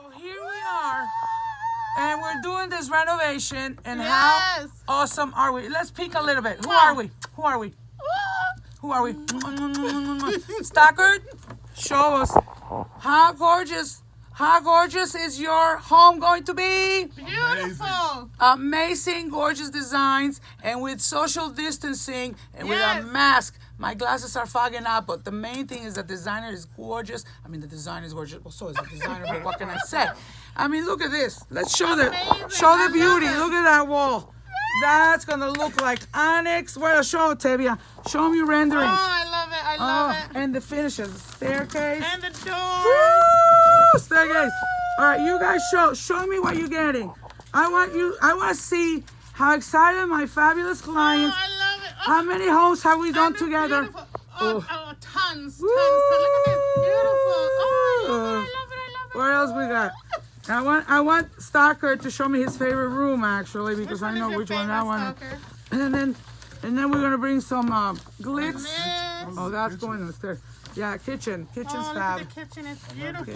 So here we are, and we're doing this renovation, and Yes. how awesome are we? Let's peek a little bit. Who are we? Who are we? Who are we? Stockard, show us how gorgeous is your home going to be? Beautiful. Amazing, gorgeous designs, and with social distancing and with a mask. My glasses are fogging up, but the main thing is the designer is gorgeous. I mean, the design is gorgeous. Well, so is the designer, but what can I say? I mean, look at this. Let's show the beauty. Look at that wall. That's gonna look like onyx. Well, show it, Tavia. Show me renderings. Oh, I love it. I love it. And the finishes, the staircase. And the doors. Woo! Staircase. All right, you guys show me what you're getting. I want to see how excited my fabulous Oh, clients. I love it. Oh, How many homes have we done they're together? beautiful. Oh, tons. Woo! Look at this. Beautiful. Oh, I love it. What else we got? I want Stockard to show me his favorite room, actually, because I know which one that one. And then we're gonna bring some glitz. Oh, that's going upstairs. Yeah, kitchen's Look fab. at the kitchen. It's beautiful.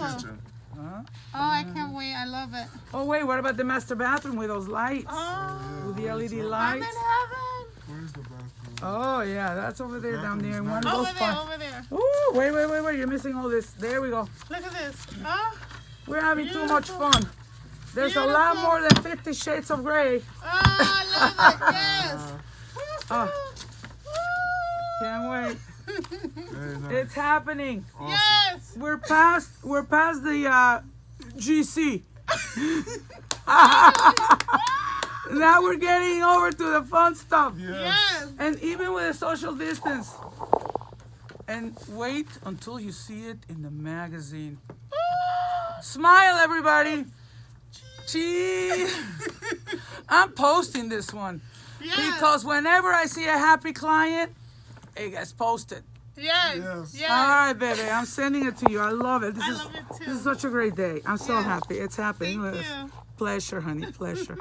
Oh, I can't wait. I love it. Oh wait, what about the master bathroom with those lights? Oh, With the LED I'm in lights? heaven. Where's the bathroom? Oh yeah, that's over there down there in one of those Over there, spots. over there. Ooh, wait, you're missing all this. There we go. Look at this. Oh, We're having too much Beautiful. fun. There's a lot more than 50 shades of gray. I love it. Yes. Oh, can't wait. Very nice. It's happening. Yes. We're past the GC. Now we're getting over to the fun stuff. Yes. And even with the social distance. And wait until you see it in the magazine. Smile, everybody. Cheese. I'm posting this one. Yes. Because whenever I see a happy client, it gets posted. Yes. Yes. Yes. All right, baby. I'm sending it to you. I love it. I love it too. This is such a great day. I'm so Yes. happy. It's happening. Thank you. Pleasure, honey. Pleasure.